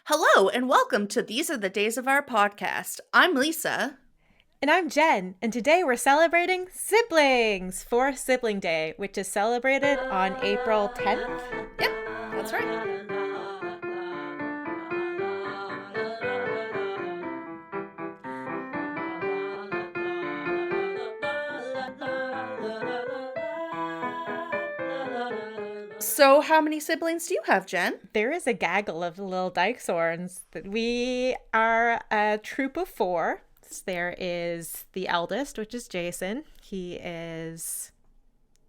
Hello and welcome to These Are the Days of Our podcast. I'm Lisa. And I'm Jen, and today we're celebrating siblings for Sibling Day, which is celebrated on April 10th. Yep, that's right. So, how many siblings do you have, Jen? There is a gaggle of little dinosaurs. We are a troop of four. There is the eldest, which is Jason. He is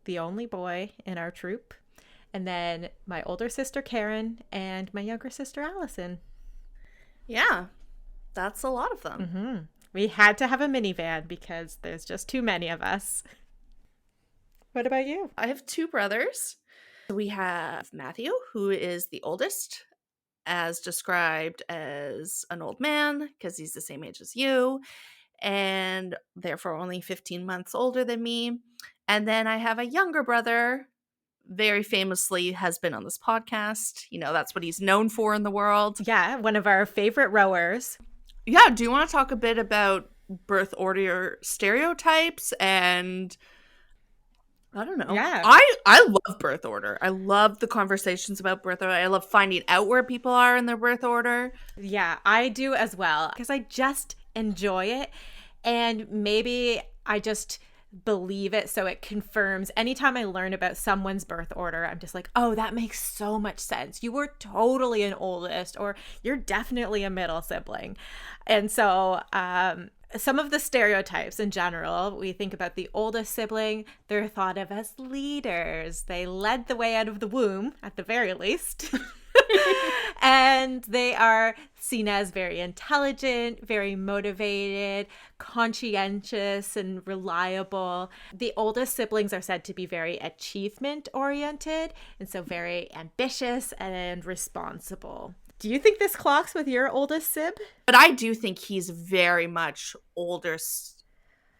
the only boy in our troop. And then my older sister, Karen, and my younger sister, Allison. Yeah, that's a lot of them. Mm-hmm. We had to have a minivan because there's just too many of us. What about you? I have two brothers. We have Matthew, who is the oldest, as described as an old man because he's the same age as you and therefore only 15 months older than me. And then I have a younger brother, very famously has been on this podcast. You know, that's what he's known for in the world. Yeah, one of our favorite rowers. Yeah, do you want to talk a bit about birth order stereotypes and I don't know. Yeah. I love birth order. I love the conversations about birth order. I love finding out where people are in their birth order. Yeah, I do as well because I just enjoy it. And maybe I just believe it so it confirms anytime I learn about someone's birth order, I'm just like, oh, that makes so much sense. You were totally an oldest, or you're definitely a middle sibling. And so some of the stereotypes in general, we think about the oldest sibling, they're thought of as leaders. They led the way out of the womb, at the very least. And they are seen as very intelligent, very motivated, conscientious, and reliable. The oldest siblings are said to be very achievement oriented, and so very ambitious and responsible. Do you think this clocks with your oldest sib? But I do think he's very much oldest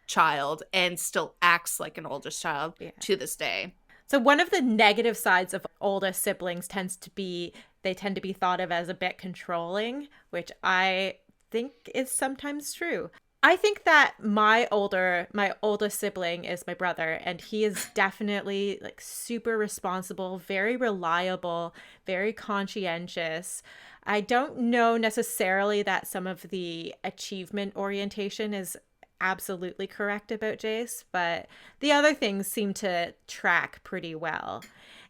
child and still acts like an oldest child to this day. So one of the negative sides of oldest siblings tends to be they tend to be thought of as a bit controlling, which I think is sometimes true. I think that my oldest sibling is my brother, and he is definitely like super responsible, very reliable, very conscientious. I don't know necessarily that some of the achievement orientation is absolutely correct about Jace, but the other things seem to track pretty well.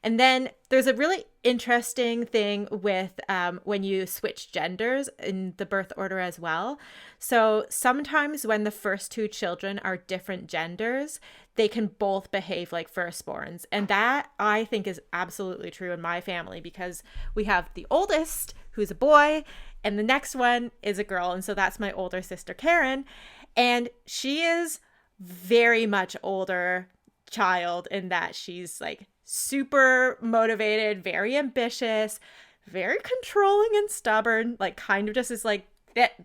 And then there's a really interesting thing with when you switch genders in the birth order as well. So sometimes when the first two children are different genders, they can both behave like firstborns. And that I think is absolutely true in my family because we have the oldest, who's a boy, and the next one is a girl. And so that's my older sister, Karen. And she is very much older child in that she's like super motivated, very ambitious, very controlling and stubborn, like kind of just is like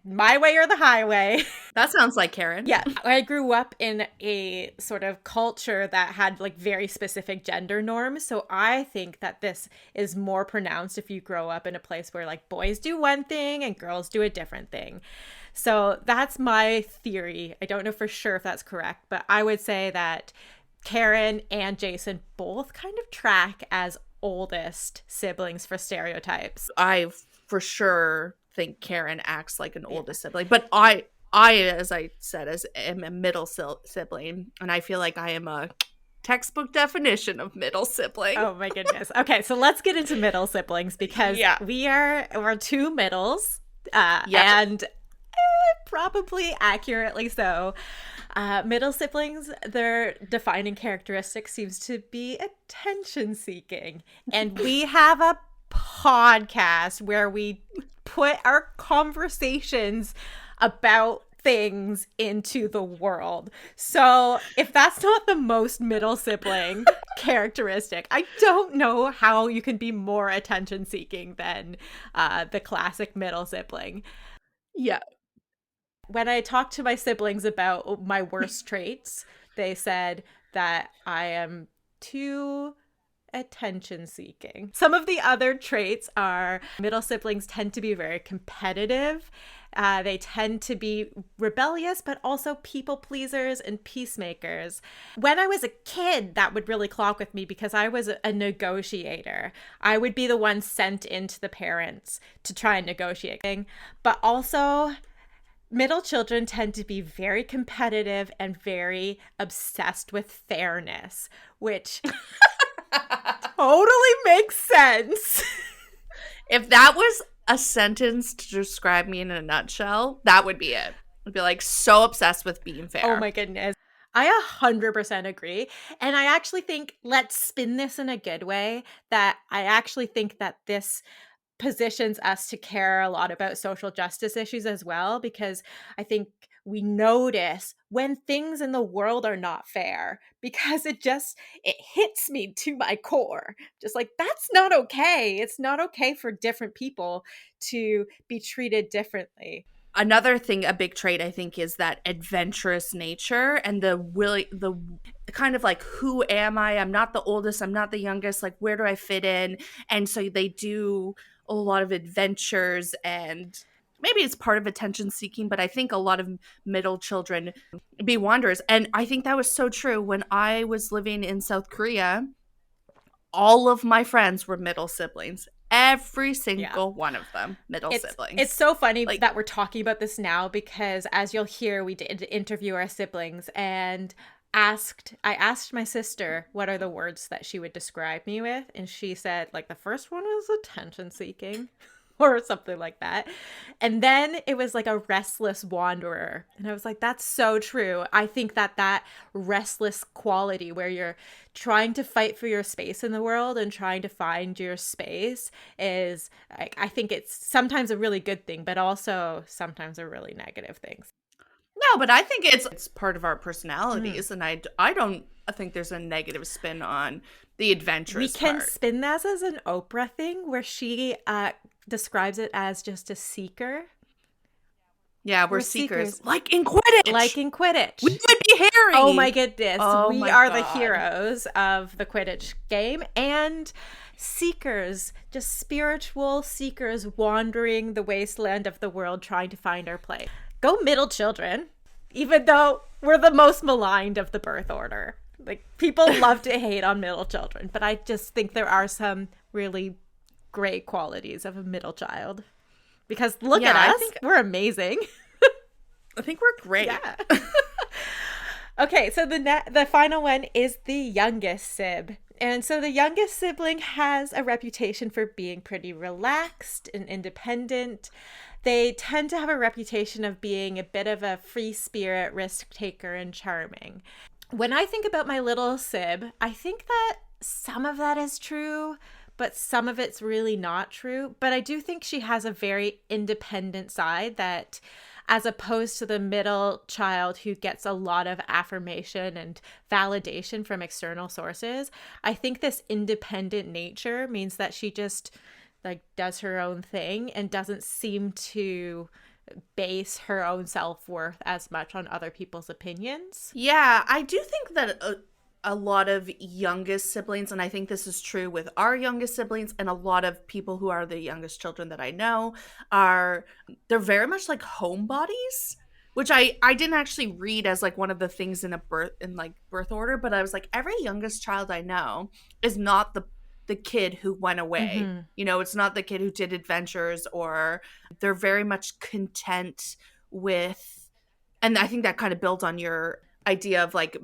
my way or the highway. That sounds like Karen. Yeah, I grew up in a sort of culture that had like very specific gender norms. So I think that this is more pronounced if you grow up in a place where like boys do one thing and girls do a different thing. So that's my theory. I don't know for sure if that's correct, but I would say that Karen and Jason both kind of track as oldest siblings for stereotypes. I for sure think Karen acts like an oldest sibling, but I as I said am a middle sibling, and I feel like I am a textbook definition of middle sibling. Oh my goodness. Okay, so let's get into middle siblings because we're two middles, and probably accurately so. Middle siblings, their defining characteristic seems to be attention seeking. And we have a podcast where we put our conversations about things into the world. So if that's not the most middle sibling characteristic, I don't know how you can be more attention seeking than the classic middle sibling. Yeah. When I talked to my siblings about my worst traits, they said that I am too attention seeking. Some of the other traits are middle siblings tend to be very competitive. They tend to be rebellious, but also people pleasers and peacemakers. When I was a kid, that would really clock with me because I was a negotiator. I would be the one sent into the parents to try and negotiate. But also, middle children tend to be very competitive and very obsessed with fairness, which totally makes sense. If that was a sentence to describe me in a nutshell, that would be it. I'd be like so obsessed with being fair. Oh my goodness. I 100% agree. And I actually think, let's spin this in a good way, that I actually think that this positions us to care a lot about social justice issues as well, because I think we notice when things in the world are not fair, because it hits me to my core, just like, that's not okay. It's not okay for different people to be treated differently. Another thing, a big trait I think, is that adventurous nature and the kind of like, who am I? I'm not the oldest, I'm not the youngest, like where do I fit in? And so they do a lot of adventures, and maybe it's part of attention seeking, but I think a lot of middle children be wanderers. And I think that was so true when I was living in South Korea. All of my friends were middle siblings. Every Yeah. single one of them, middle siblings. It's so funny Like, that we're talking about this now, because as you'll hear, we did interview our siblings, and I asked my sister what are the words that she would describe me with, and she said, like, the first one was attention seeking or something like that. And then it was like a restless wanderer. And I was like, that's so true. I think that restless quality where you're trying to fight for your space in the world and trying to find your space is, like, I think it's sometimes a really good thing, but also sometimes a really negative thing. no, but I think it's part of our Mm. personalities, and I don't think there's a negative spin on the We adventurous can part. spin that as an Oprah thing where she describes it as just a seeker. Yeah, we're We're seekers, seekers, like in like Quidditch. in We Quidditch. would be Oh my Harry. goodness. Oh We my are the god. heroes of the Quidditch game, and seekers, just spiritual seekers wandering the wasteland of the world trying to find our place. Go middle children, even though we're the most maligned of the birth order. Like, people love to hate on middle children, but I just think there are some really great qualities of a middle child. Because look Yeah, at us, we're amazing. I think we're great. Yeah. Okay, so the final one is the youngest sib. And so the youngest sibling has a reputation for being pretty relaxed and independent. They tend to have a reputation of being a bit of a free spirit, risk taker, and charming. When I think about my little sib, I think that some of that is true, but some of it's really not true. But I do think she has a very independent side that, as opposed to the middle child who gets a lot of affirmation and validation from external sources, I think this independent nature means that she just, like, does her own thing and doesn't seem to base her own self-worth as much on other people's opinions. Yeah, I do think that a lot of youngest siblings, and I think this is true with our youngest siblings and a lot of people who are the youngest children that I know, they're very much like homebodies, which I didn't actually read as like one of the things in birth order, but I was like, every youngest child I know is not the kid who went away. Mm-hmm. You know, it's not the kid who did adventures, or they're very much content with, and I think that kind of builds on your idea of like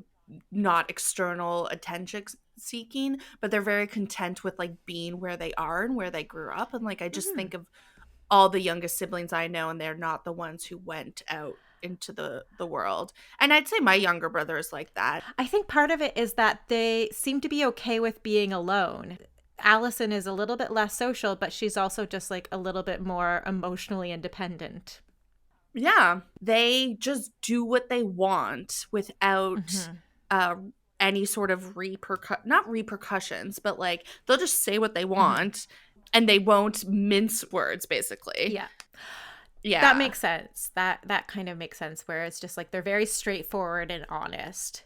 not external attention seeking, but they're very content with like being where they are and where they grew up. And like, I just Mm-hmm. think of all the youngest siblings I know, and they're not the ones who went out into the world. And I'd say my younger brother is like that. I think part of it is that they seem to be okay with being alone. Allison is a little bit less social, but she's also just like a little bit more emotionally independent. Yeah, they just do what they want without Mm-hmm. uh any sort of not repercussions, but like they'll just say what they Mm-hmm. want, and they won't mince words, basically. Yeah. That Yeah. makes sense. That kind of makes sense, where it's just like they're very straightforward and honest.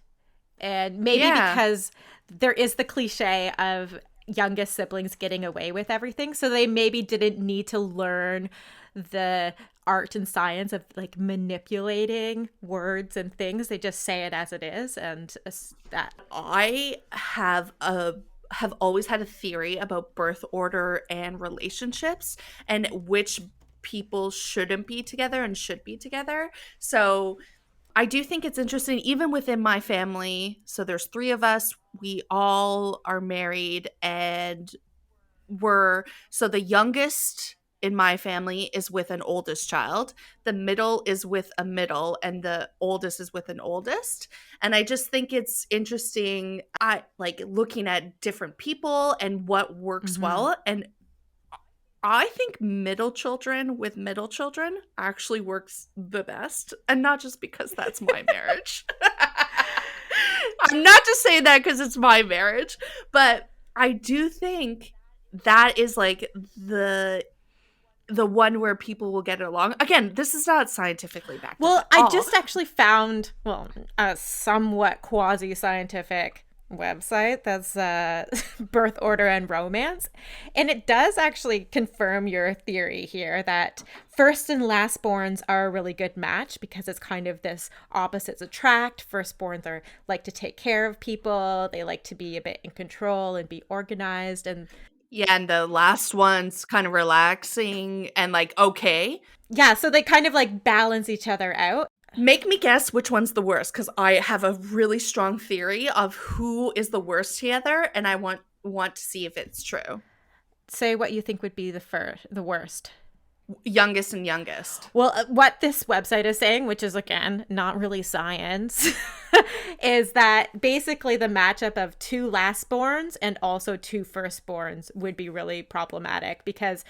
And maybe Yeah. because there is the cliche of youngest siblings getting away with everything. So they maybe didn't need to learn the art and science of like manipulating words and things. They just say it as it is, and that. I have always had a theory about birth order and relationships and which people shouldn't be together and should be together. So I do think it's interesting, even within my family. So there's three of us. We all are married, and so the youngest in my family is with an oldest child. The middle is with a middle, and the oldest is with an oldest. And I just think it's interesting. I like looking at different people and what works Mm-hmm. well. And I think middle children with middle children actually works the best. And not just because that's my marriage. I'm not just saying that because it's my marriage, but I do think that is like the one where people will get along. Again, this is not scientifically backed up Well, at I all. just actually found, well, a somewhat quasi-scientific website that's birth order and romance, and it does actually confirm your theory here that first and lastborns are a really good match because it's kind of this opposites attract. Firstborns are like to take care of people, they like to be a bit in control and be organized, and Yeah, and the last one's kind of relaxing and like okay. yeah, so they kind of like balance each other out. Make me guess which one's the worst, because I have a really strong theory of who is the worst together, and I want to see if it's true. Say what you think would be the worst. Youngest and youngest. Well, what this website is saying, which is again not really science, is that basically the matchup of two lastborns and also two firstborns would be really problematic because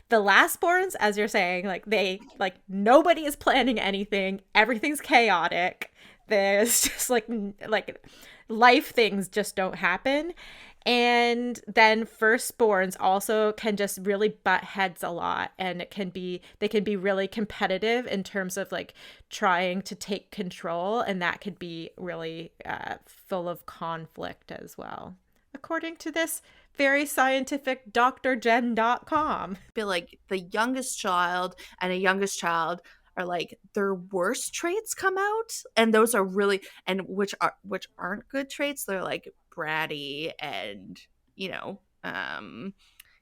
the lastborns, as you're saying, like nobody is planning anything, everything's chaotic. There's just like life things just don't happen. And then firstborns also can just really butt heads a lot, and they can be really competitive in terms of like trying to take control, and that could be really full of conflict as well, according to this very scientific drjen.com. I feel like the youngest child and a youngest child are like their worst traits come out, and those are really, and which aren't good traits. They're like bratty and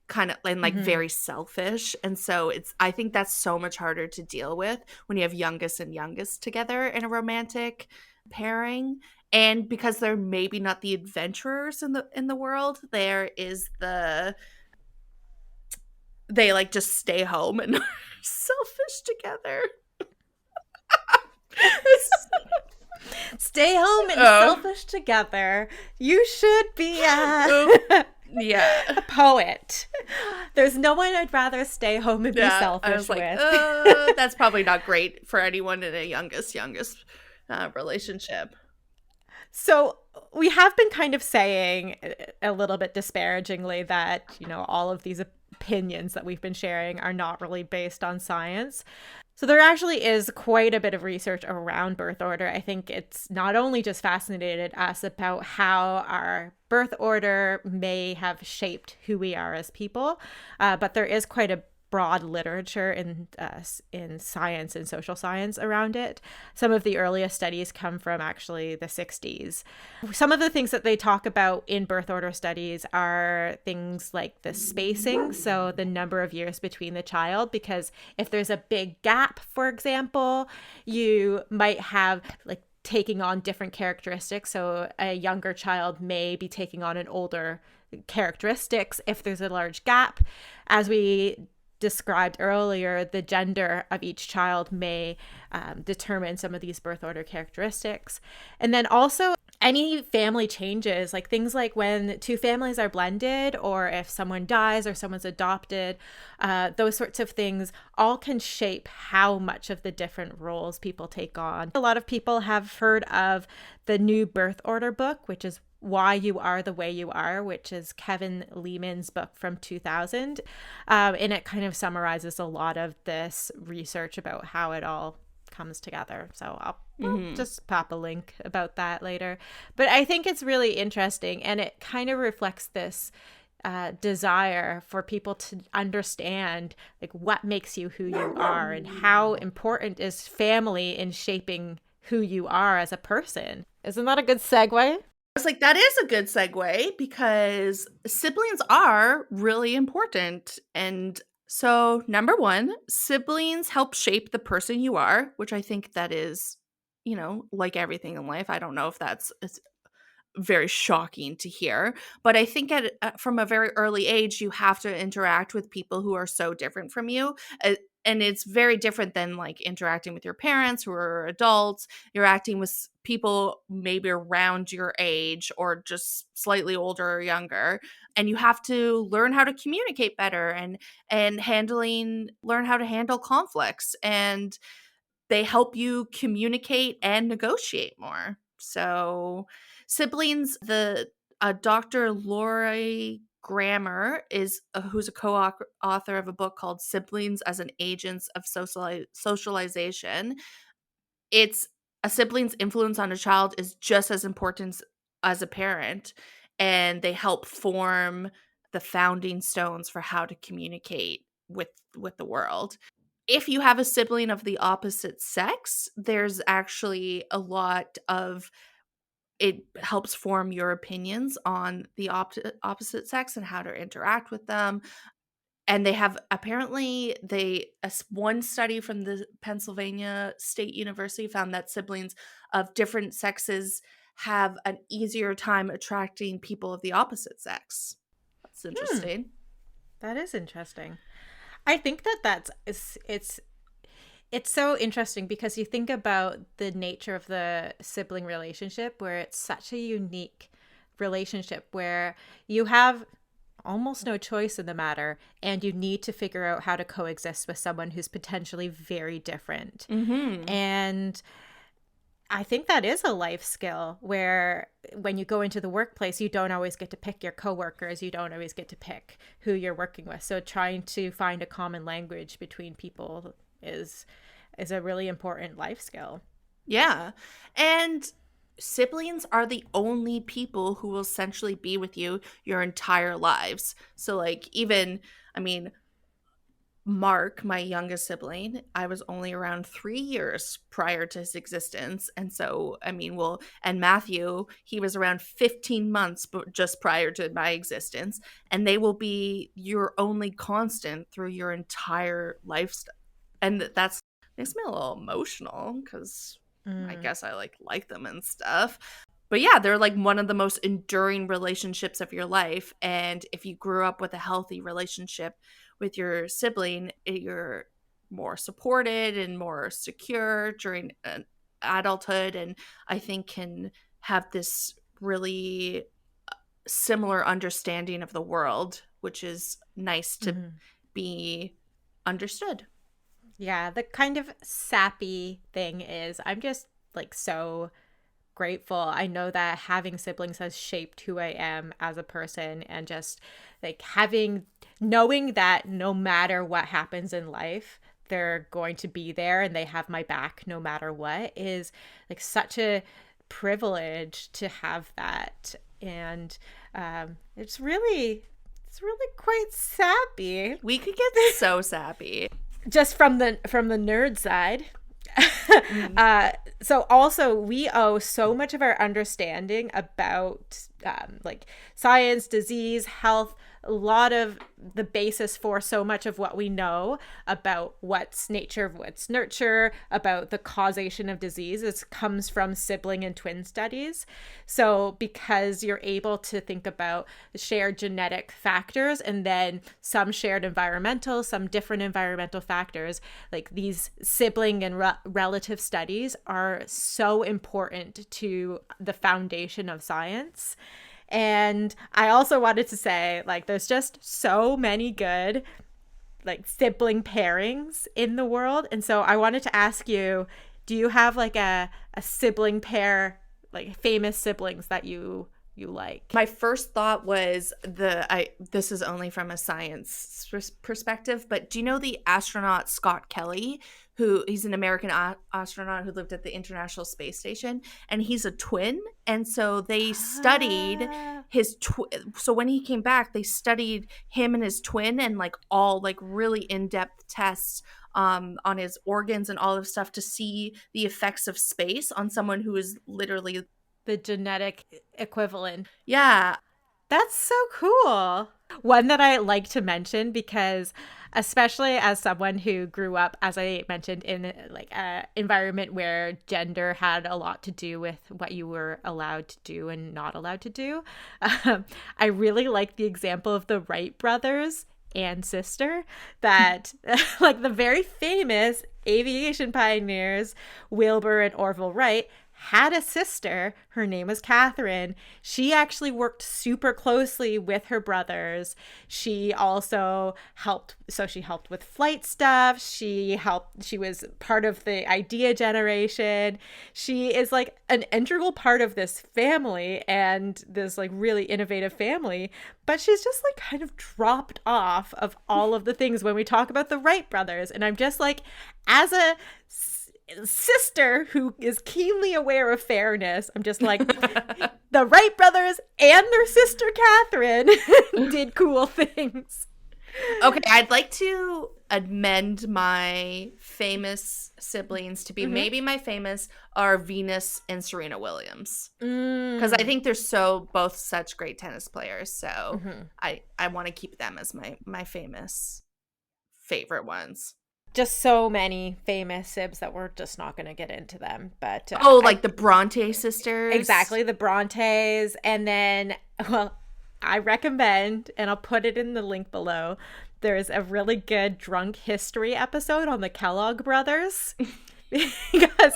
kind of and like Mm-hmm. very selfish. And so I think that's so much harder to deal with when you have youngest and youngest together in a romantic pairing. And because they're maybe not the adventurers in the world, there is they like just stay home and are selfish together. Stay home and Oh, selfish together. You should be oh, yeah. a poet. There's no one I'd rather stay home and be Yeah, I selfish was like, with. that's probably not great for anyone in a youngest relationship. So we have been kind of saying a little bit disparagingly that, all of these opinions that we've been sharing are not really based on science. So there actually is quite a bit of research around birth order. I think it's not only just fascinated us about how our birth order may have shaped who we are as people, but there is quite a broad literature in science and social science around it. Some of the earliest studies come from actually the 60s. Some of the things that they talk about in birth order studies are things like the spacing, so the number of years between the child, because if there's a big gap, for example, you might have like taking on different characteristics. So a younger child may be taking on an older characteristics if there's a large gap. As we described earlier, the gender of each child may determine some of these birth order characteristics. And then also any family changes, like things like when two families are blended, or if someone dies or someone's adopted, those sorts of things all can shape how much of the different roles people take on. A lot of people have heard of the New Birth Order book, which is Why You Are the Way You Are, which is Kevin Leman's book from 2000. And it kind of summarizes a lot of this research about how it all comes together. So I'll just pop a link about that later. But I think it's really interesting, and it kind of reflects this desire for people to understand like what makes you who you are and how important is family in shaping who you are as a person. Isn't that a good segue? Was like, that is a good segue because siblings are really important. And so, number one, siblings help shape the person you are, which I think that is, like everything in life. I don't know if it's very shocking to hear, but I think from a very early age you have to interact with people who are so different from you, and it's very different than like interacting with your parents who are adults. You're acting with people maybe around your age or just slightly older or younger, and you have to learn how to communicate better and learn how to handle conflicts, and they help you communicate and negotiate more. So, siblings, the Dr. Lori Grammer is who's a co-author of a book called Siblings as an Agents of Socialization. It's a sibling's influence on a child is just as important as a parent, and they help form the founding stones for how to communicate with the world. If you have a sibling of the opposite sex, there's actually a lot of it helps form your opinions on the opposite sex and how to interact with them. And they have apparently one study from the Pennsylvania State University found that siblings of different sexes have an easier time attracting people of the opposite sex. That's Hmm, interesting. that is interesting. I think it's so interesting because you think about the nature of the sibling relationship where it's such a unique relationship where you have almost no choice in the matter and you need to figure out how to coexist with someone who's potentially very different. Mhm. And I think that is a life skill where when you go into the workplace, you don't always get to pick your coworkers, you don't always get to pick who you're working with. So trying to find a common language between people is a really important life skill. Yeah. And siblings are the only people who will essentially be with you your entire lives. So, like, even, I mean, Mark, my youngest sibling, I was only around 3 years prior to his existence. And so, I mean, and Matthew, he was around 15 months just prior to my existence. And they will be your only constant through your entire lifestyle. And that's makes me a little emotional because I Mm. guess I like them and stuff. But yeah, they're like one of the most enduring relationships of your life. And if you grew up with a healthy relationship with your sibling, you're more supported and more secure during adulthood. And I think can have this really similar understanding of the world, which is nice to Hmm. be understood. Yeah, the kind of sappy thing is I'm just like so grateful. I know that having siblings has shaped who I am as a person and just like knowing that no matter what happens in life, they're going to be there and they have my back no matter what is like such a privilege to have that. And it's really quite sappy. We could get so sappy. Just from the nerd side. Mm. So also we owe so much of our understanding about like science, disease, health, a lot of the basis for so much of what we know about what's nature, what's nurture, about the causation of disease. It comes from sibling and twin studies. So because you're able to think about shared genetic factors and then some shared environmental, some different environmental factors, like these sibling and relative studies are so important to the foundation of science. And I also wanted to say, like, there's just so many good, like, sibling pairings in the world. And so I wanted to ask you, do you have, like, a sibling pair, like, famous siblings that you you like? My first thought was this is only from a science perspective, but do you know the astronaut Scott Kelly, who he's an American astronaut who lived at the International Space Station, and he's a twin, and so they studied Ah, so when he came back, they studied him and his twin and like all like really in-depth tests on his organs and all of stuff to see the effects of space on someone who is literally, the genetic equivalent. yeah. That's so cool. One that I like to mention because especially as someone who grew up, as I mentioned, in like a environment where gender had a lot to do with what you were allowed to do and not allowed to do, I really like the example of the Wright brothers and sister, that like the very famous aviation pioneers Wilbur and Orville Wright had a sister. Her name was Catherine. She actually worked super closely with her brothers. She also helped, so she helped with flight stuff. She was part of the idea generation. She is like an integral part of this family and this like really innovative family, but she's just like kind of dropped off of all of the things when we talk about the Wright brothers. And I'm just like, as a sister who is keenly aware of fairness, I'm just like, the Wright brothers and their sister Catherine did cool things. Okay, I'd like to amend my famous siblings to be, Mm-hmm. maybe my famous are Venus and Serena Williams, because I Mm. think they're so both such great tennis players. So Mm-hmm. I want to keep them as my famous favorite ones. Just so many famous sibs that we're just not going to get into them. But Oh, I like the Bronte sisters. exactly the Brontes. And then, well, I recommend, and I'll put it in the link below, there's a really good drunk history episode on the Kellogg brothers. Because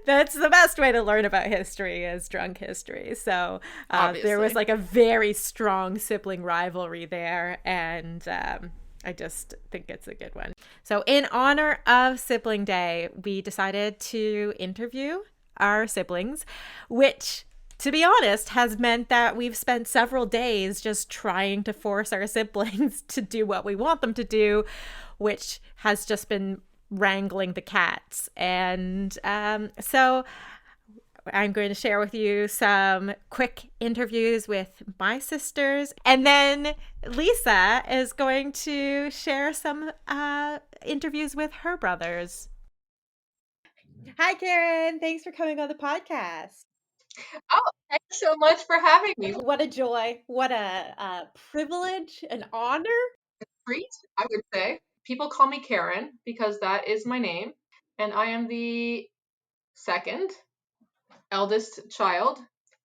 that's the best way to learn about history is drunk history. So there was Obviously. like a very strong sibling rivalry there. And I just think it's a good one. So, in honor of Sibling Day, we decided to interview our siblings, which, to be honest, has meant that we've spent several days just trying to force our siblings to do what we want them to do, which has just been wrangling the cats. And so I'm going to share with you some quick interviews with my sisters. And then Lisa is going to share some interviews with her brothers. Hi, Karen. Thanks for coming on the podcast. Oh, thanks so much for having me. What a joy. What a privilege, an honor. Treat, I would say. People call me Karen because that is my name, and I am the second eldest child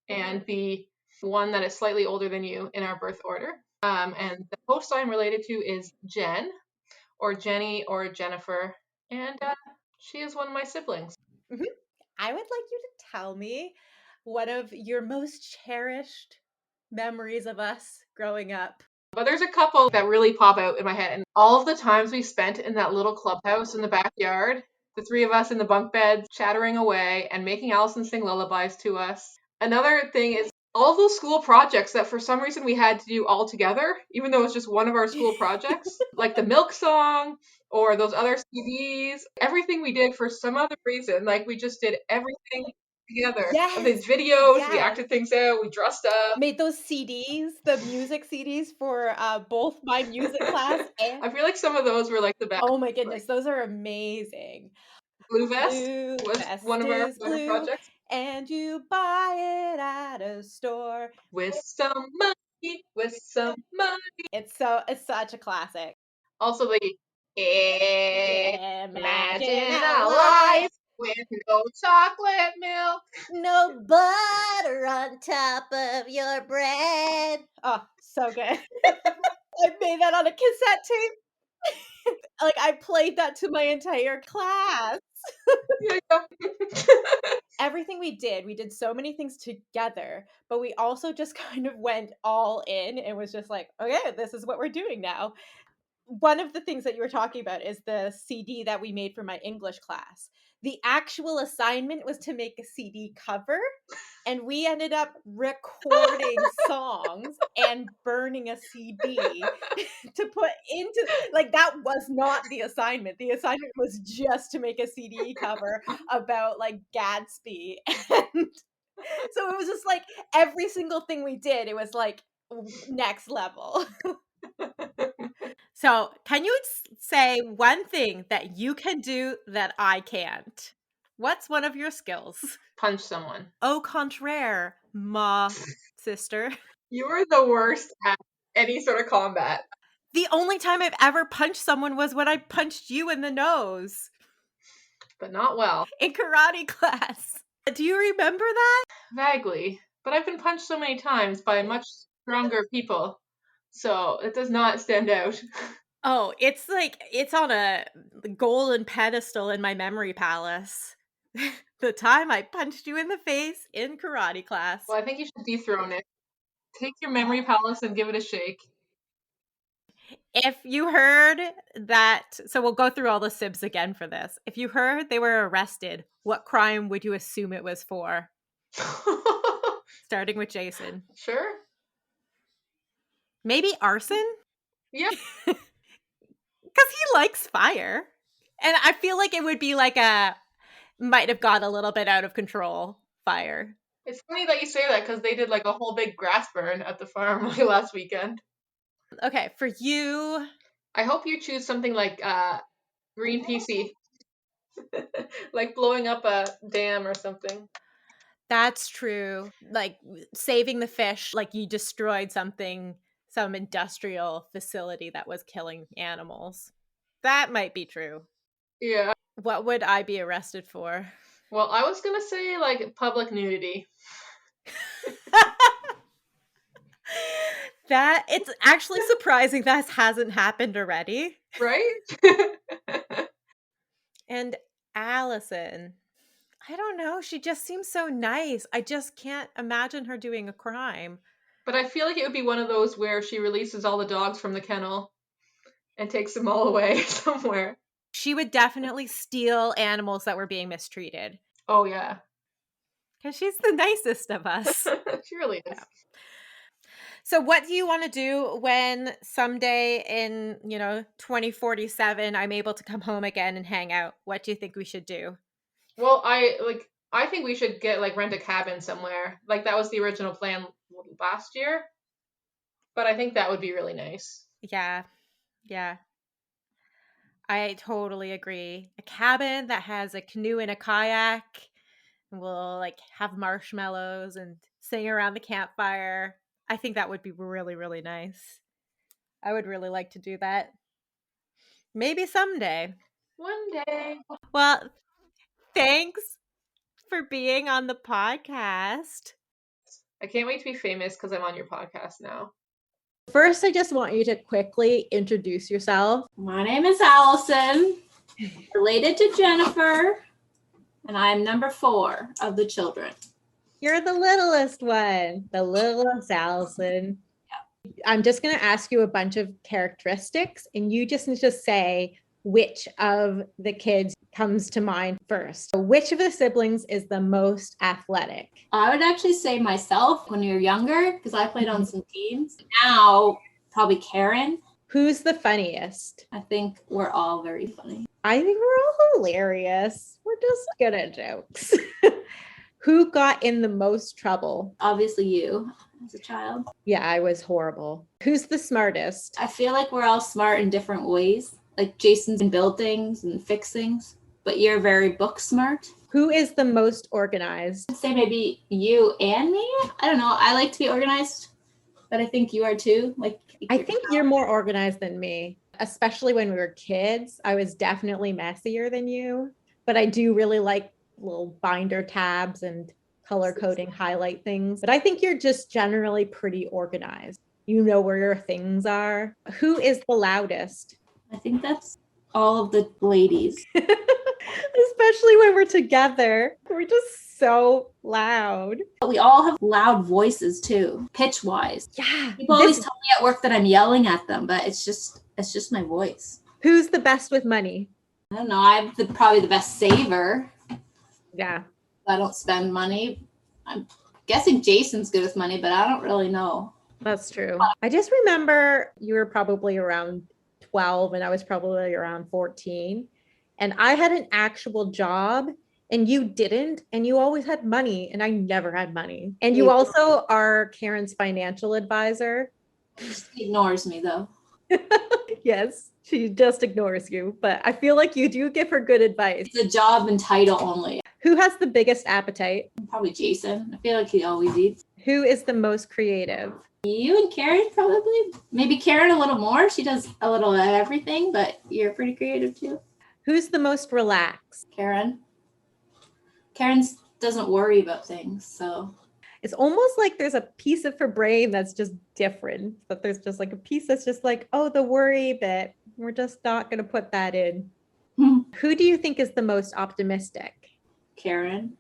and the one that is slightly older than you in our birth order. And the host I'm related to is Jen, or Jenny, or Jennifer, and she is one of my siblings. Mhm. I would like you to tell me one of your most cherished memories of us growing up. But there's a couple that really pop out in my head, and all of the times we spent in that little clubhouse in the backyard, the three of us in the bunk beds, chattering away and making Allison sing lullabies to us. Another thing is all those school projects that for some reason we had to do all together, even though it's just one of our school projects, like the milk song or those other CDs. Everything we did for some other reason, like we just did everything together. And Yes, these videos, we yes. acted things out, we dressed up. Made those CDs, the music CDs for both my music class and I feel like some of those were like the best. oh my Like goodness, those are amazing. Blue Vest Blue was vest one of our is other blue, projects. and you buy it at a store. With some money, with some money. It's such a classic. Also the Imagine imagine a a life, life with no chocolate milk. no butter on top of your bread. Oh, so good. I made that on a cassette tape. Like I played that to my entire class. Yeah, yeah. Everything we did so many things together, but we also just kind of went all in and was just like, okay, this is what we're doing now. one of the things that you were talking about is the CD that we made for my English class. The actual assignment was to make a CD cover, and we ended up recording songs and burning a CD to put into, like, that was not the assignment. The assignment was just to make a CD cover about like Gadsby. And so it was just like every single thing we did, it was like next level. So, can you say one thing that you can do that I can't? What's one of your skills? Punch someone. Au contraire, ma sister. You are the worst at any sort of combat. The only time I've ever punched someone was when I punched you in the nose But not well. in karate class. Do you remember that? Vaguely. But I've been punched so many times by much stronger people. So it does not stand out. Oh, it's like it's on a golden pedestal in my memory palace. The time I punched you in the face in karate class. Well, I think you should dethrone it. Take your memory palace and give it a shake. If you heard that, so we'll go through all the Sibs again for this. If you heard they were arrested, what crime would you assume it was for? Starting with Jason. Sure. Maybe arson? Yeah. Because he likes fire. And I feel like it would be like might have got a little bit out of control fire. It's funny that you say that because they did like a whole big grass burn at the farm like last weekend. Okay, for you. I hope you choose something like green PC. Like blowing up a dam or something. That's true. Like saving the fish, like you destroyed something, some industrial facility that was killing animals. That might be true. Yeah. What would I be arrested for? Well, I was gonna say like public nudity. That it's actually surprising that hasn't happened already. Right? And Allison, I don't know. She just seems so nice. I just can't imagine her doing a crime. But I feel like it would be one of those where she releases all the dogs from the kennel and takes them all away somewhere. She would definitely steal animals that were being mistreated. Oh, yeah. Because she's the nicest of us. She really is. Yeah. So what do you want to do when someday in, 2047, I'm able to come home again and hang out? What do you think we should do? Well, I think we should rent a cabin somewhere. Like that was the original plan last year. But I think that would be really nice. Yeah. Yeah. I totally agree. A cabin that has a canoe and a kayak. And we'll have marshmallows and sing around the campfire. I think that would be really, really nice. I would really like to do that. Maybe someday. One day. Well, thanks for being on the podcast. I can't wait to be famous because I'm on your podcast now. First, I just want you to quickly introduce yourself. My name is Allison, related to Jennifer, and I'm number 4 of the children. You're the littlest one, the littlest Allison. Yeah. I'm just going to ask you a bunch of characteristics, and you just need to say which of the kids comes to mind first. So which of the siblings is the most athletic? I would actually say myself when we were younger, because I played on some teams. Now, probably Karen. Who's the funniest? I think we're all very funny. I think we're all hilarious. We're just good at jokes. Who got in the most trouble? Obviously you, as a child. Yeah, I was horrible. Who's the smartest? I feel like we're all smart in different ways. Like Jason's can build things and fix things, but you're very book smart. Who is the most organized? I'd say maybe you and me. I don't know. I like to be organized, but I think you are too. I think you're more organized than me, especially when we were kids. I was definitely messier than you, but I do really like little binder tabs and color coding highlight things. But I think you're just generally pretty organized. You know where your things are. Who is the loudest? I think that's all of the ladies. Especially when we're together. We're just so loud. We all have loud voices too, pitch wise. Yeah. People always tell me at work that I'm yelling at them, but it's just It's just my voice. Who's the best with money? I don't know. I'm probably the best saver. Yeah. I don't spend money. I'm guessing Jason's good with money, but I don't really know. That's true. I just remember you were probably around 12 and I was probably around 14. And I had an actual job and you didn't. And you always had money and I never had money. And you also are Karen's financial advisor. She ignores me though. Yes, she just ignores you. But I feel like you do give her good advice. It's a job and title only. Who has the biggest appetite? Probably Jason. I feel like he always eats. Who is the most creative? You and Karen probably. Maybe Karen a little more. She does a little of everything, but you're pretty creative too. Who's the most relaxed? Karen. Karen doesn't worry about things, so. It's almost like there's a piece of her brain that's just different, but there's just like a piece that's just like, oh, the worry bit. We're just not going to put that in. Who do you think is the most optimistic? Karen,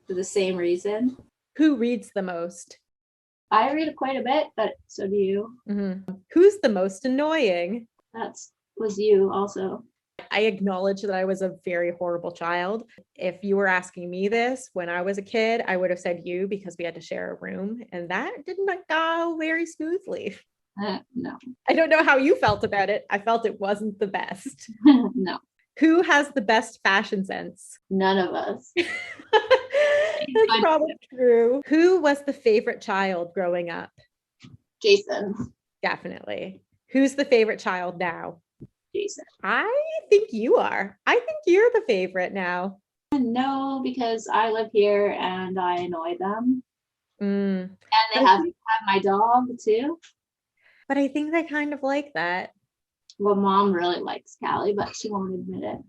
for the same reason. Who reads the most? I read quite a bit, but so do you. Mm-hmm. Who's the most annoying? Was you also. I acknowledge that I was a very horrible child. If you were asking me this when I was a kid, I would have said you because we had to share a room and that did not go very smoothly. No. I don't know how you felt about it. I felt it wasn't the best. No. Who has the best fashion sense? None of us. That's probably true. Who was the favorite child growing up? Jason. Definitely. Who's the favorite child now? Jason. I think you are. I think you're the favorite now. No, because I live here and I annoy them. And they have my dog too. But I think they kind of like that. Well, Mom really likes Callie, but she won't admit it.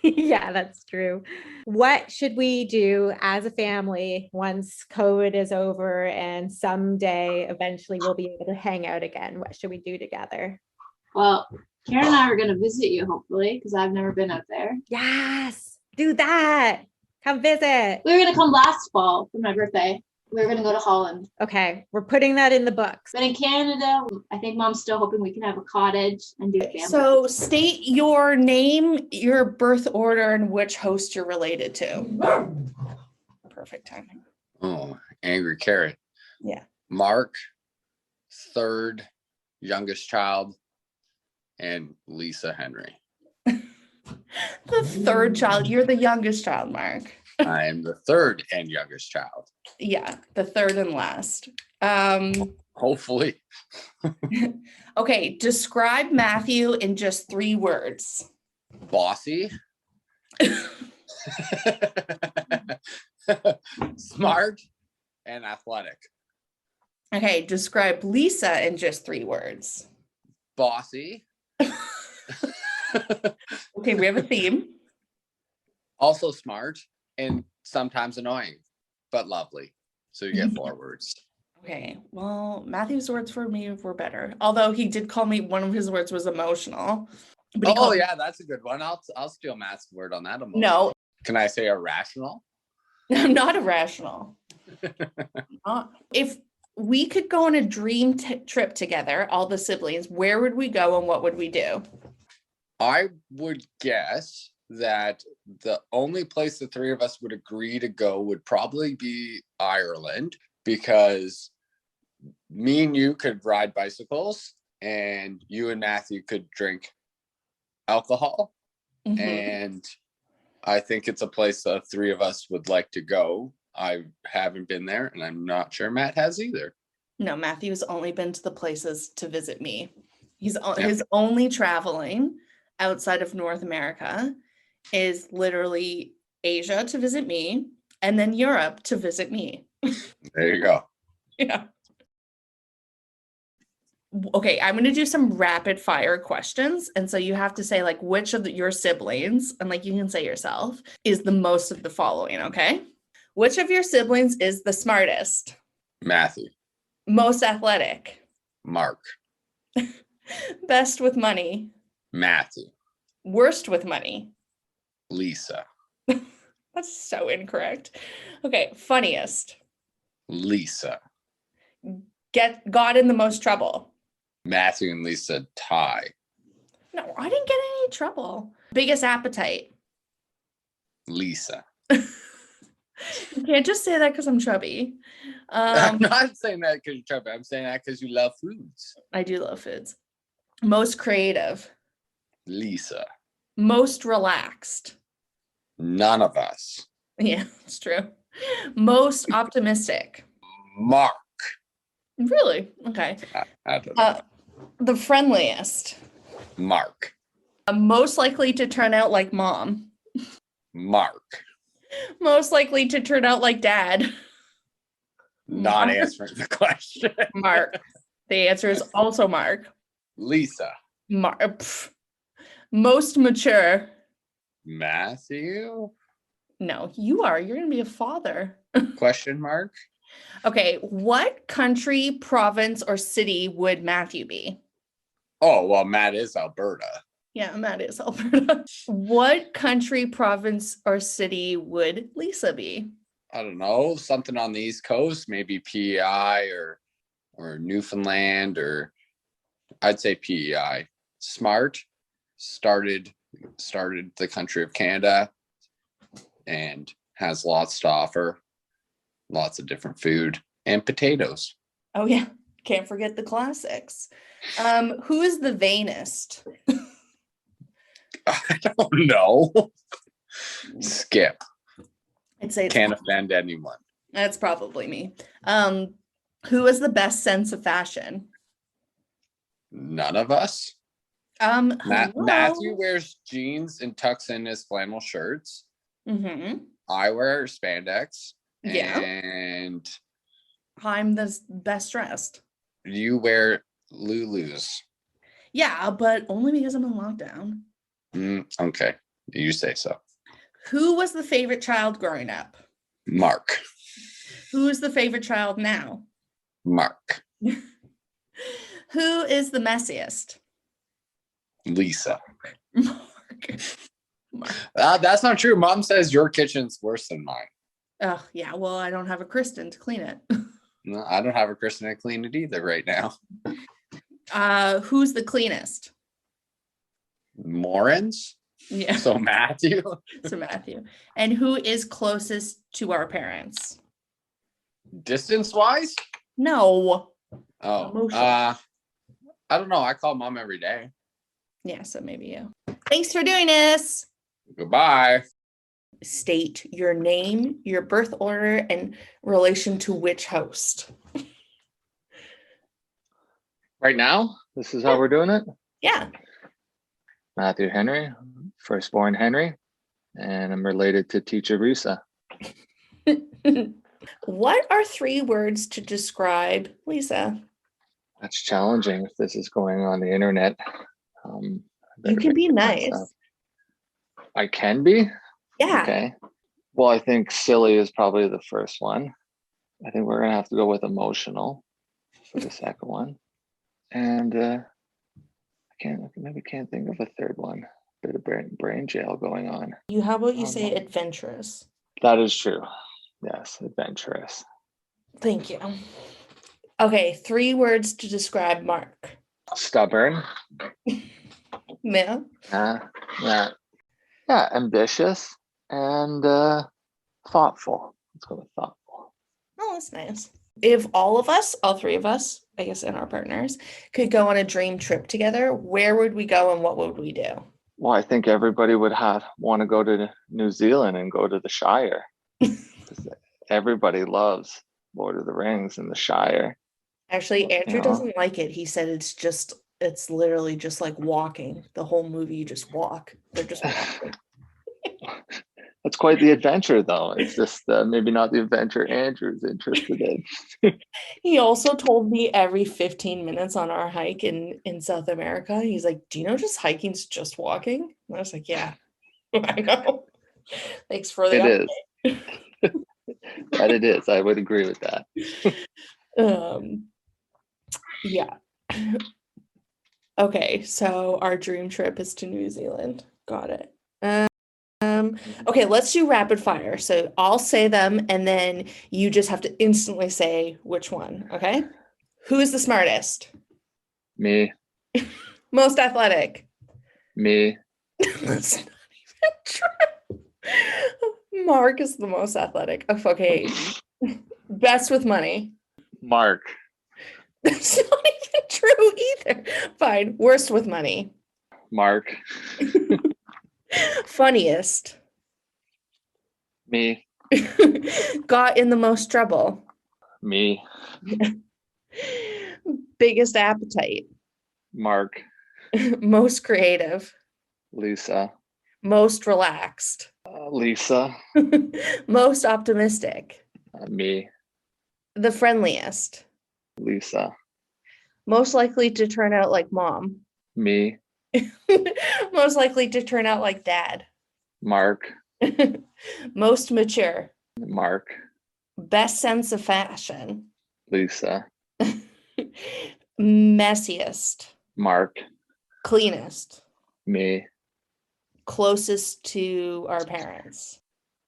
Yeah, that's true. What should we do as a family once COVID is over and someday eventually we'll be able to hang out again? What should we do together? Well, Karen and I are going to visit you, hopefully, because I've never been out there. Yes, do that. Come visit. We were going to come last fall for my birthday. We were going to go to Holland. Okay, we're putting that in the books. But in Canada, I think Mom's still hoping we can have a cottage and do family. So state your name, your birth order, and which host you're related to. Perfect timing. Oh, Angry Carrot. Yeah. Mark, third youngest child, and Lisa Henry. The third child. You're the youngest child, Mark. I am the third and youngest child. Yeah, the third and last. Hopefully. Okay, describe Matthew in just 3 words. Bossy. Smart and athletic. Okay, describe Lisa in just 3 words. Bossy. Okay, we have a theme. Also smart and sometimes annoying, but lovely. So you get 4 words. Okay, well, Matthew's words for me were better. Although he did call me, one of his words was emotional. Oh, yeah, that's a good one. I'll steal Matt's word on that. Emotional. No. Can I say irrational? I'm not irrational. If we could go on a dream trip together, all the siblings, where would we go and what would we do? I would guess that the only place the 3 of us would agree to go would probably be Ireland, because me and you could ride bicycles and you and Matthew could drink alcohol. Mm-hmm. And I think it's a place the 3 of us would like to go. I haven't been there and I'm not sure Matt has either. No, Matthew's only been to the places to visit me. His only traveling outside of North America is literally Asia to visit me and then Europe to visit me. There you go. Yeah. Okay, I'm going to do some rapid fire questions. And so you have to say like which of your siblings, and like you can say yourself, is the most of the following, okay? Which of your siblings is the smartest? Matthew. Most athletic? Mark. Best with money? Matthew. Worst with money? Lisa. That's so incorrect. Okay, funniest? Lisa. Got in the most trouble? Matthew and Lisa tie. No, I didn't get in any trouble. Biggest appetite. Lisa. You can't just say that because I'm chubby. I'm not saying that because you're chubby. I'm saying that because you love foods. I do love foods. Most creative. Lisa. Most relaxed. None of us. Yeah, it's true. Most optimistic. Mark. Really? Okay. I don't know. The friendliest. Mark. Most likely to turn out like mom. Mark. Most likely to turn out like dad. Not Mark. answering the question. Mark. The answer is also Mark. Lisa. Mark. Most mature. Matthew? No, you are. You're going to be a father. Question mark? Okay. What country, province, or city would Matthew be? Oh, well, Matt is Alberta. Yeah, Matt is Alberta. What country, province, or city would Lisa be? I don't know. Something on the East Coast, maybe PEI or Newfoundland, or I'd say PEI. Smart. Started the country of Canada and has lots to offer. Lots of different food and potatoes. Oh, yeah. Can't forget the classics. Who is the vainest? I don't know. Skip. I'd say it's Can't offend anyone. That's probably me. Who has the best sense of fashion? None of us. Hello? Matthew wears jeans and tucks in his flannel shirts. Mm-hmm. I wear spandex. Yeah. And I'm the best dressed. you wear Lulus. Yeah, but only because I'm in lockdown. Okay. You say so. Who was the favorite child growing up? Mark. Who is the favorite child now? Mark. Who is the messiest? Lisa. Mark. Mark. That's not true. Mom says your kitchen's worse than mine. Oh, yeah. Well, I don't have a Kristen to clean it. No, I don't have a Kristen to clean it either right now. Who's the cleanest? Morans? Yeah. So Matthew? So Matthew. And who is closest to our parents? Distance-wise? No. Oh, Emotional. I don't know. I call Mom every day. Yeah, so maybe you. Thanks for doing this. Goodbye. State your name, your birth order, and relation to which host. Right now, this is how we're doing it. Yeah. Matthew Henry, firstborn Henry, and I'm related to teacher Risa. What are 3 words to describe Lisa? That's challenging if this is going on the internet. You can be nice. I can be? Yeah. Okay. Well, I think silly is probably the first one. I think we're going to have to go with emotional for the second one. And I can't think of a third one. Bit of brain jail going on. How about you say adventurous? That is true. Yes, adventurous. Thank you. Okay, 3 words to describe Mark. Stubborn. Yeah. Yeah, ambitious and thoughtful. Let's go with thoughtful. Oh, that's nice. If all 3 of us, I guess, and our partners, could go on a dream trip together, where would we go and what would we do? Well, I think everybody would want to go to New Zealand and go to the Shire. Everybody loves Lord of the Rings and the Shire. Actually, Andrew doesn't like it. He said it's literally just like walking. The whole movie, you just walk. They're just walking. That's quite the adventure, though. It's just maybe not the adventure Andrew's interested in. He also told me every 15 minutes on our hike in South America, he's like, do you know just hiking's just walking? And I was like, yeah, I know. Thanks for the update. It is. That it is. I would agree with that. Yeah. Okay, so our dream trip is to New Zealand. Got it. Okay, let's do rapid fire. So I'll say them and then you just have to instantly say which one, okay? Who is the smartest? Me. Most athletic? Me. That's not even true. Mark is the most athletic. Oh, okay. Best with money. Mark. That's not even true either. Fine. Worst with money. Mark. Funniest. Me. Got in the most trouble. Me. Biggest appetite. Mark. Most creative. Lisa. Most relaxed. Lisa. Most optimistic. Me. The friendliest. Lisa. Most likely to turn out like mom. Me. Most likely to turn out like dad. Mark. Most mature. Mark. Best sense of fashion. Lisa. Messiest. Mark. Cleanest. Me. Closest to our parents.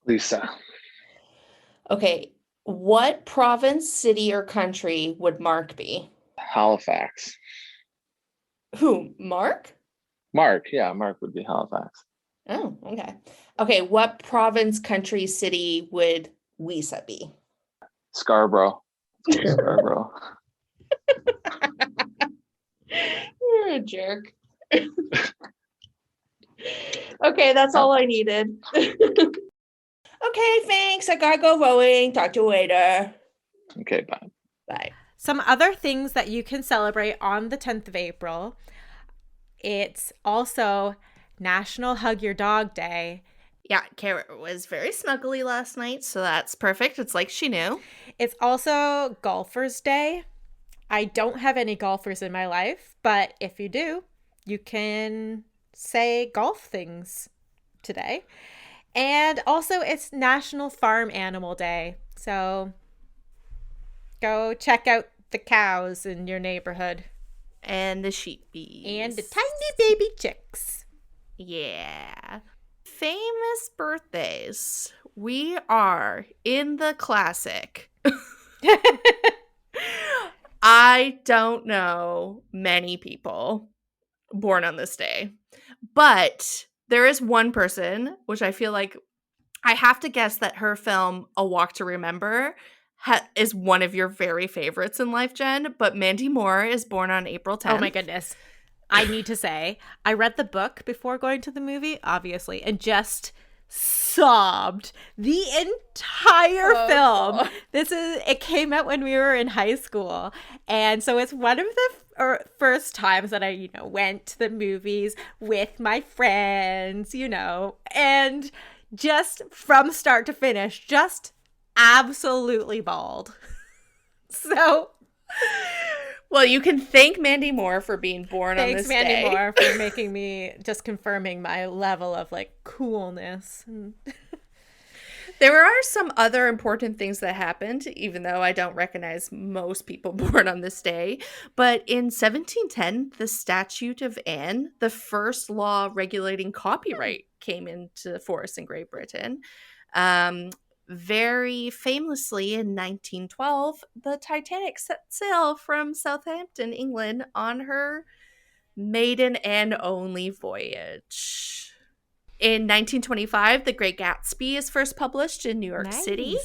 Lisa. Okay. What province, city, or country would Mark be? Halifax. Who? Mark? Mark. Yeah, Mark would be Halifax. Oh, okay. Okay. What province, country, city would Lisa be? Scarborough. Scarborough. You're a jerk. Okay, that's all I needed. Okay, thanks. I gotta go rowing. Talk to you later. Okay, bye. Bye. Some other things that you can celebrate on the 10th of April. It's also National Hug Your Dog Day. Yeah, Kara was very snuggly last night, so that's perfect. It's like she knew. It's also Golfers Day. I don't have any golfers in my life, but if you do, you can say golf things today. And also, it's National Farm Animal Day. So go check out the cows in your neighborhood. And the sheepies. And the tiny baby chicks. Yeah. Famous birthdays. We are in the classic. I don't know many people born on this day, but there is one person, which I feel like I have to guess that her film, A Walk to Remember, is one of your very favorites in life, Jen, but Mandy Moore is born on April 10th. Oh my goodness. I need to say, I read the book before going to the movie, obviously, and just sobbed the entire film. It came out when we were in high school, and so it's one of the first times that I went to the movies with my friends, and just from start to finish, just absolutely bawled. So well, you can thank Mandy Moore for being born on this day. Thanks, Mandy Moore, for making me, just confirming my level of coolness. There are some other important things that happened, even though I don't recognize most people born on this day. But in 1710, the Statute of Anne, the first law regulating copyright, came into force in Great Britain. Very famously, in 1912, the Titanic set sail from Southampton, England, on her maiden and only voyage. In 1925, The Great Gatsby is first published in New York City.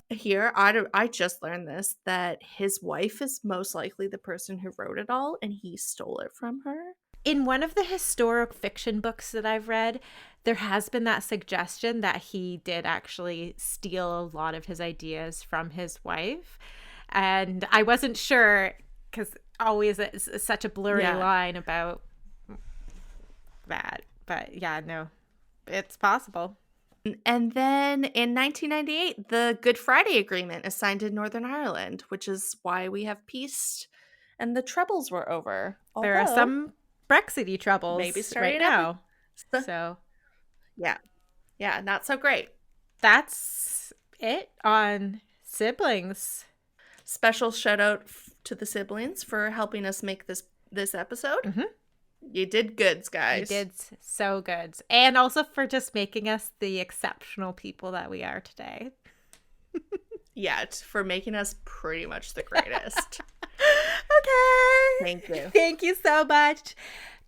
Here, I just learned this, that his wife is most likely the person who wrote it all, and he stole it from her. In one of the historic fiction books that I've read, there has been that suggestion that he did actually steal a lot of his ideas from his wife. And I wasn't sure, because always it's such a blurry line about that. But yeah, no, it's possible. And then in 1998, the Good Friday Agreement is signed in Northern Ireland, which is why we have peace and the Troubles were over. There are some Brexity troubles maybe starting right now. So yeah, not so great. That's it on Siblings. Special shout out to the siblings for helping us make this episode. Mm-hmm. You did goods, guys. You did so good. And also for just making us the exceptional people that we are today. Yeah, for making us pretty much the greatest. Okay. Thank you. Thank you so much.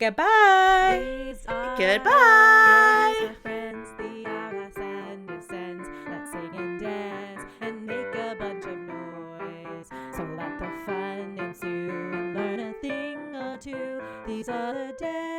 Goodbye. Goodbye. These are friends, the Andersons. Let's sing and dance and make a bunch of noise. So let the fun ensue and learn a thing or two. These are the days.